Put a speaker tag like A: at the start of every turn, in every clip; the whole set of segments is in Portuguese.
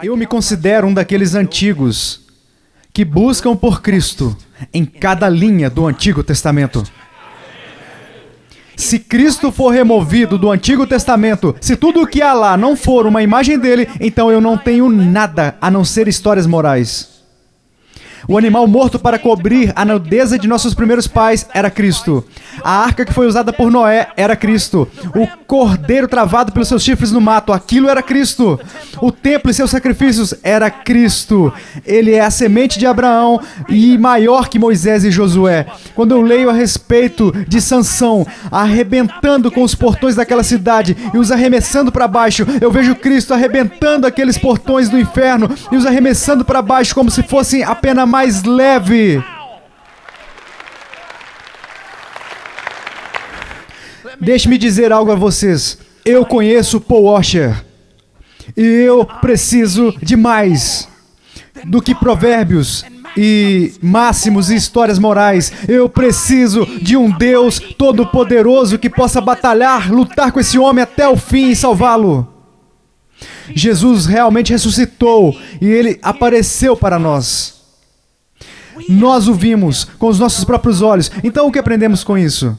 A: Eu me considero um daqueles antigos que buscam por Cristo em cada linha do Antigo Testamento. Se Cristo for removido do Antigo Testamento, se tudo o que há lá não for uma imagem dele, então eu não tenho nada a não ser histórias morais. O animal morto para cobrir a nudez de nossos primeiros pais era Cristo. A arca que foi usada por Noé era Cristo. O cordeiro travado pelos seus chifres no mato, aquilo era Cristo. O templo e seus sacrifícios era Cristo. Ele é a semente de Abraão e maior que Moisés e Josué. Quando eu leio a respeito de Sansão arrebentando com os portões daquela cidade e os arremessando para baixo, eu vejo Cristo arrebentando aqueles portões do inferno e os arremessando para baixo como se fossem apenas mais leve. Deixe-me dizer algo a vocês. Eu conheço Paul Washer. E eu preciso de mais do que provérbios e máximos e histórias morais. Eu preciso de um Deus todo-poderoso que possa batalhar, lutar com esse homem até o fim e salvá-lo. Jesus realmente ressuscitou e ele apareceu para nós. Nós o vimos com os nossos próprios olhos. Então o que aprendemos com isso?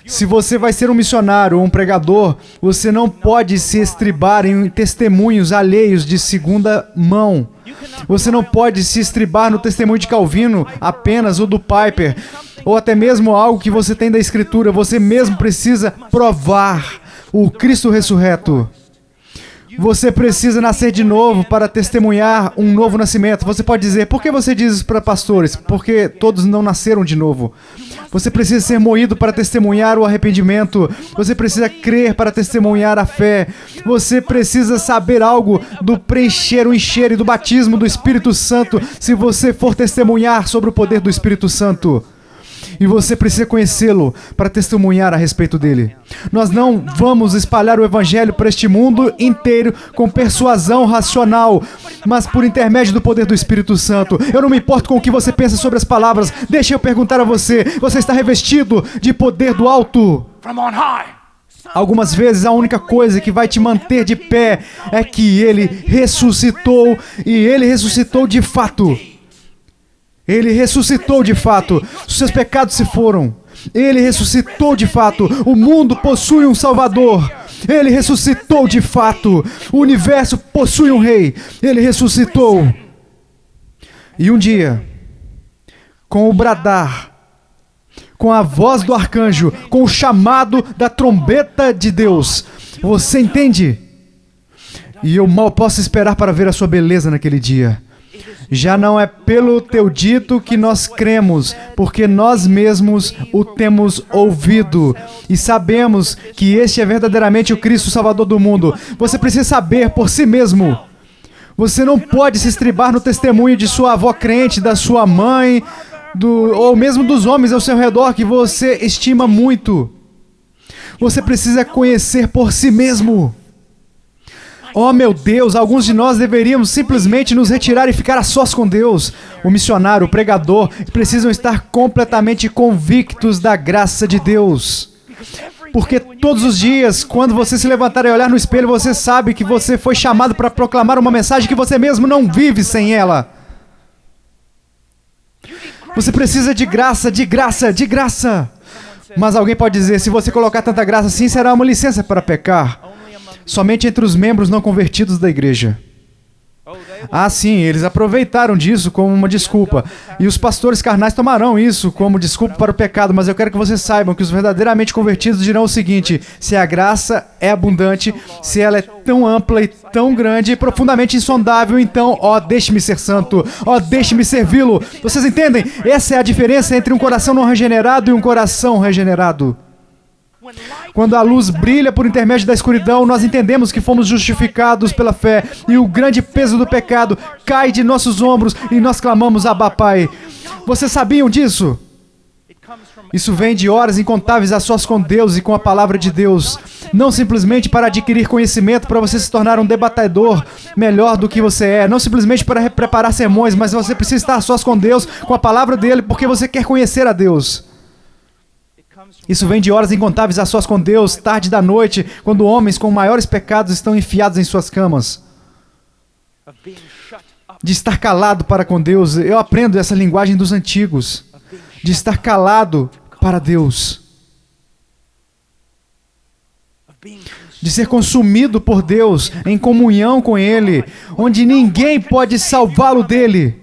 A: Se você vai ser um missionário ou um pregador, você não pode se estribar em testemunhos alheios de segunda mão. Você não pode se estribar no testemunho de Calvino apenas, ou do Piper, ou até mesmo algo que você tem da Escritura. Você mesmo precisa provar o Cristo ressurreto. Você precisa nascer de novo para testemunhar um novo nascimento. Você pode dizer, por que você diz isso para pastores? Porque todos não nasceram de novo. Você precisa ser moído para testemunhar o arrependimento. Você precisa crer para testemunhar a fé. Você precisa saber algo do preencher, o encher e do batismo do Espírito Santo se você for testemunhar sobre o poder do Espírito Santo. E você precisa conhecê-lo para testemunhar a respeito dele. Nós não vamos espalhar o evangelho para este mundo inteiro com persuasão racional, mas por intermédio do poder do Espírito Santo. Eu não me importo com o que você pensa sobre as palavras. Deixa eu perguntar a você. Você está revestido de poder do alto? Algumas vezes a única coisa que vai te manter de pé é que ele ressuscitou, e ele ressuscitou de fato. Ele ressuscitou de fato. Os seus pecados se foram. Ele ressuscitou de fato. O mundo possui um Salvador. Ele ressuscitou de fato. O universo possui um Rei. Ele ressuscitou. E um dia, com o bradar, com a voz do arcanjo, com o chamado da trombeta de Deus, você entende? E eu mal posso esperar para ver a sua beleza naquele dia. Já não é pelo teu dito que nós cremos, porque nós mesmos o temos ouvido e sabemos que este é verdadeiramente o Cristo Salvador do mundo. Você precisa saber por si mesmo. Você não pode se estribar no testemunho de sua avó crente, da sua mãe, ou mesmo dos homens ao seu redor que você estima muito. Você precisa conhecer por si mesmo. Oh meu Deus, alguns de nós deveríamos simplesmente nos retirar e ficar a sós com Deus. O missionário, o pregador, precisam estar completamente convictos da graça de Deus. Porque todos os dias, quando você se levantar e olhar no espelho, você sabe que você foi chamado para proclamar uma mensagem que você mesmo não vive sem ela. Você precisa de graça, de graça, de graça. Mas alguém pode dizer, se você colocar tanta graça assim, será uma licença para pecar. Somente entre os membros não convertidos da igreja. Ah, sim, eles aproveitaram disso como uma desculpa. E os pastores carnais tomarão isso como desculpa para o pecado. Mas eu quero que vocês saibam que os verdadeiramente convertidos dirão o seguinte: se a graça é abundante, se ela é tão ampla e tão grande e profundamente insondável, então, ó, deixe-me ser santo, ó, deixe-me servi-lo. Vocês entendem? Essa é a diferença entre um coração não regenerado e um coração regenerado. Quando a luz brilha por intermédio da escuridão, nós entendemos que fomos justificados pela fé e o grande peso do pecado cai de nossos ombros e nós clamamos, Abba, Pai. Vocês sabiam disso? Isso vem de horas incontáveis a sós com Deus e com a palavra de Deus. Não simplesmente para adquirir conhecimento, para você se tornar um debatedor melhor do que você é. Não simplesmente para preparar sermões, mas você precisa estar a sós com Deus, com a palavra dele, porque você quer conhecer a Deus. Isso vem de horas incontáveis a sós com Deus, tarde da noite, quando homens com maiores pecados estão enfiados em suas camas. de estar calado para com Deus. Eu aprendo essa linguagem dos antigos, de estar calado para Deus, de ser consumido por Deus, em comunhão com Ele, onde ninguém pode salvá-lo dele.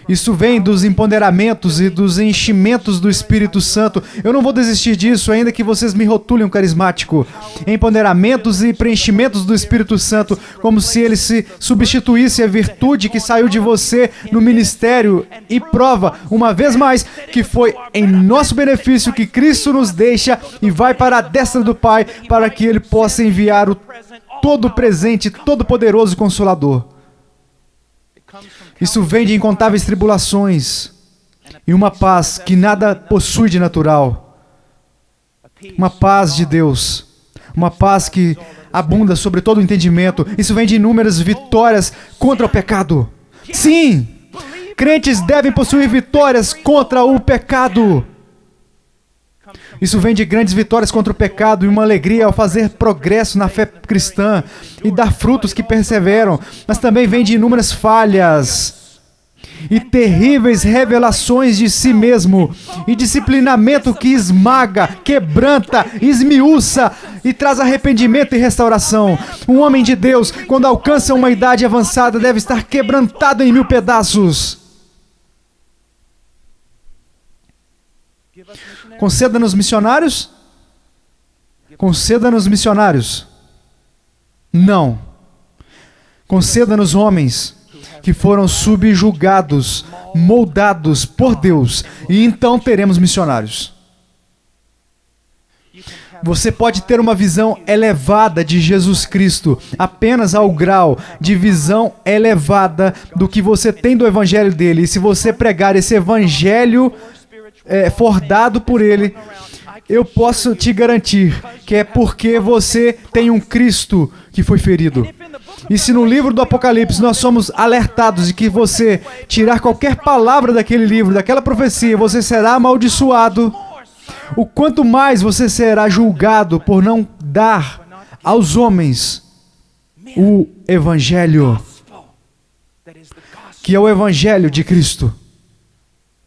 A: Isso vem dos empoderamentos e dos enchimentos do Espírito Santo. Eu não vou desistir disso, ainda que vocês me rotulem um carismático. Empoderamentos e preenchimentos do Espírito Santo, como se ele se substituísse a virtude que saiu de você no ministério, e prova, uma vez mais, que foi em nosso benefício que Cristo nos deixa e vai para a destra do Pai, para que Ele possa enviar o todo presente, todo poderoso Consolador. Isso vem de incontáveis tribulações e uma paz que nada possui de natural. Uma paz de Deus. Uma paz que abunda sobre todo o entendimento. Isso vem de inúmeras vitórias contra o pecado. Sim! Crentes devem possuir vitórias contra o pecado. Isso vem de grandes vitórias contra o pecado e uma alegria ao fazer progresso na fé cristã e dar frutos que perseveram, mas também vem de inúmeras falhas e terríveis revelações de si mesmo e disciplinamento que esmaga, quebranta, esmiuça e traz arrependimento e restauração. Um homem de Deus, quando alcança uma idade avançada, deve estar quebrantado em 1000 pedaços. Conceda-nos missionários? Conceda-nos missionários? Não. Conceda-nos homens que foram subjugados, moldados por Deus, e então teremos missionários. Você pode ter uma visão elevada de Jesus Cristo, apenas ao grau de visão elevada do que você tem do evangelho dele. E se você pregar esse evangelho fordado por ele, eu posso te garantir que é porque você tem um Cristo que foi ferido. E se no livro do Apocalipse nós somos alertados de que você tirar qualquer palavra daquele livro, daquela profecia, você será amaldiçoado, o quanto mais você será julgado por não dar aos homens o Evangelho, que é o Evangelho de Cristo.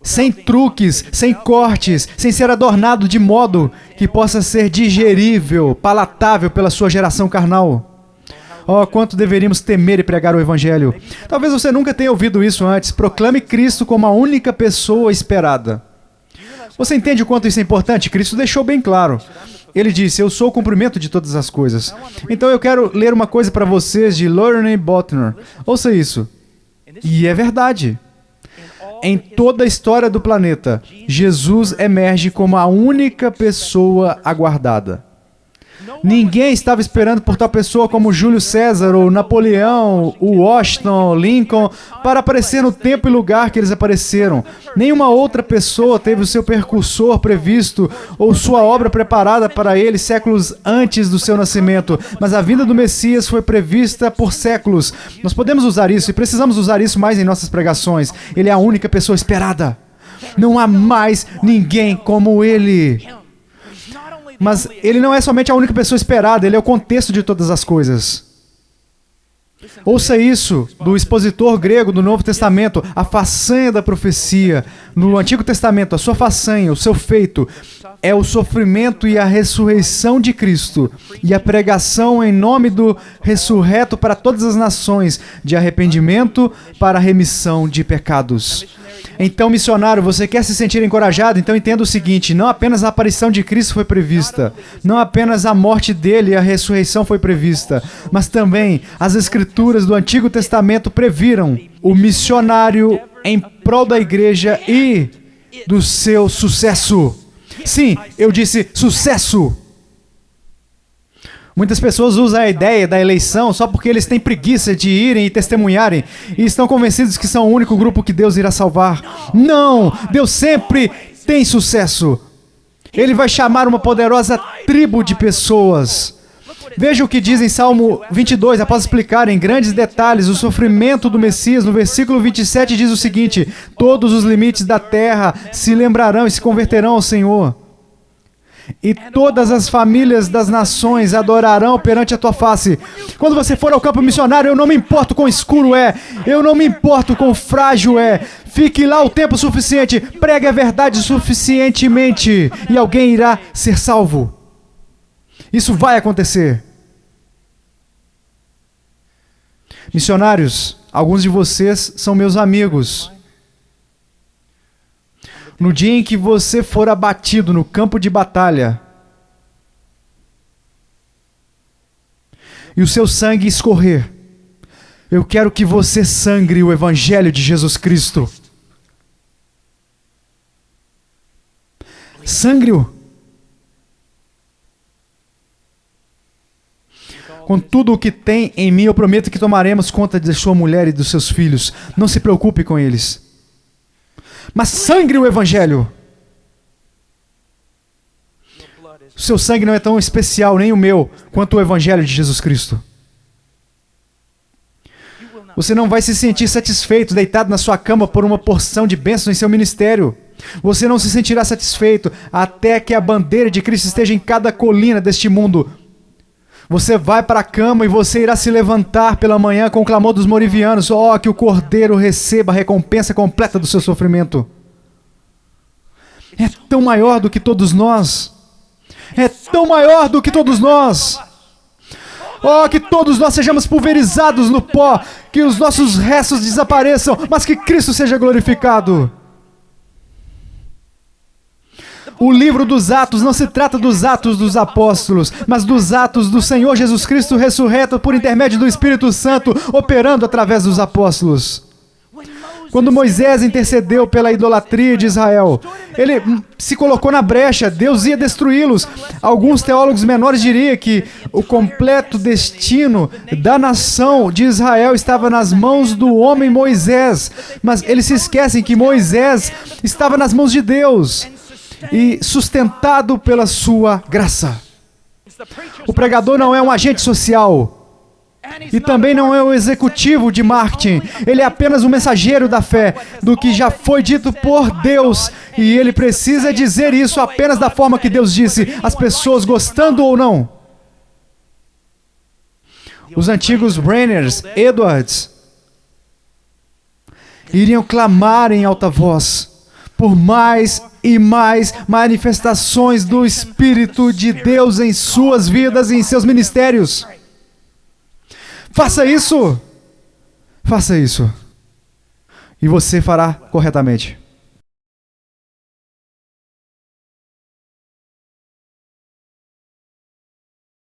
A: Sem truques, sem cortes, sem ser adornado de modo que possa ser digerível, palatável pela sua geração carnal. Oh, quanto deveríamos temer e pregar o Evangelho. Talvez você nunca tenha ouvido isso antes. Proclame Cristo como a única pessoa esperada. Você entende o quanto isso é importante? Cristo deixou bem claro. Ele disse, eu sou o cumprimento de todas as coisas. Então eu quero ler uma coisa para vocês de Lorne Bottner. Ouça isso. E é verdade. Em toda a história do planeta, Jesus emerge como a única pessoa aguardada. Ninguém estava esperando por tal pessoa como Júlio César, ou Napoleão, ou Washington, Lincoln, para aparecer no tempo e lugar que eles apareceram. Nenhuma outra pessoa teve o seu precursor previsto, ou sua obra preparada para ele séculos antes do seu nascimento. Mas a vinda do Messias foi prevista por séculos. Nós podemos usar isso, e precisamos usar isso mais em nossas pregações. Ele é a única pessoa esperada. Não há mais ninguém como ele. Mas ele não é somente a única pessoa esperada, ele é o contexto de todas as coisas. Ouça isso do expositor grego do Novo Testamento, a façanha da profecia. No Antigo Testamento, a sua façanha, o seu feito, é o sofrimento e a ressurreição de Cristo, e a pregação em nome do ressurreto para todas as nações, de arrependimento para a remissão de pecados. Então, missionário, você quer se sentir encorajado? Então entenda o seguinte, não apenas a aparição de Cristo foi prevista, não apenas a morte dele e a ressurreição foi prevista, mas também as Escrituras do Antigo Testamento previram o missionário em prol da igreja e do seu sucesso. Sim, eu disse sucesso. Muitas pessoas usam a ideia da eleição só porque eles têm preguiça de irem e testemunharem e estão convencidos que são o único grupo que Deus irá salvar. Não! Deus sempre tem sucesso. Ele vai chamar uma poderosa tribo de pessoas. Veja o que diz em Salmo 22, após explicar em grandes detalhes o sofrimento do Messias. No versículo 27 diz o seguinte: todos os limites da terra se lembrarão e se converterão ao Senhor. e todas as famílias das nações adorarão perante a tua face. Quando você for ao campo missionário, eu não me importo quão escuro é, eu não me importo quão frágil é. Fique lá o tempo suficiente, pregue a verdade suficientemente e alguém irá ser salvo. Isso vai acontecer. Missionários, alguns de vocês são meus amigos. No dia em que você for abatido no campo de batalha e o seu sangue escorrer, eu quero que você sangre o Evangelho de Jesus Cristo. Sangre-o. Com tudo o que tem em mim, eu prometo que tomaremos conta de sua mulher e dos seus filhos. Não se preocupe com eles. Mas sangre o Evangelho. O seu sangue não é tão especial, nem o meu, quanto o Evangelho de Jesus Cristo. Você não vai se sentir satisfeito deitado na sua cama por uma porção de bênção em seu ministério. Você não se sentirá satisfeito até que a bandeira de Cristo esteja em cada colina deste mundo. Você vai para a cama e você irá se levantar pela manhã com o clamor dos morivianos. Oh, que o Cordeiro receba a recompensa completa do seu sofrimento. É tão maior do que todos nós. É tão maior do que todos nós. Oh, que todos nós sejamos pulverizados no pó, que os nossos restos desapareçam, mas que Cristo seja glorificado. O livro dos Atos não se trata dos atos dos apóstolos, mas dos atos do Senhor Jesus Cristo ressurreto por intermédio do Espírito Santo, operando através dos apóstolos. Quando Moisés intercedeu pela idolatria de Israel, ele se colocou na brecha, Deus ia destruí-los. Alguns teólogos menores diriam que o completo destino da nação de Israel estava nas mãos do homem Moisés, mas eles se esquecem que Moisés estava nas mãos de Deus e sustentado pela sua graça. O pregador não é um agente social e também não é um executivo de marketing. Ele é apenas um mensageiro da fé, do que já foi dito por Deus, e ele precisa dizer isso apenas da forma que Deus disse, as pessoas gostando ou não. Os antigos Brenners, Edwards, iriam clamar em alta voz por mais e mais manifestações do Espírito de Deus em suas vidas e em seus ministérios. Faça isso! Faça isso. E você fará corretamente.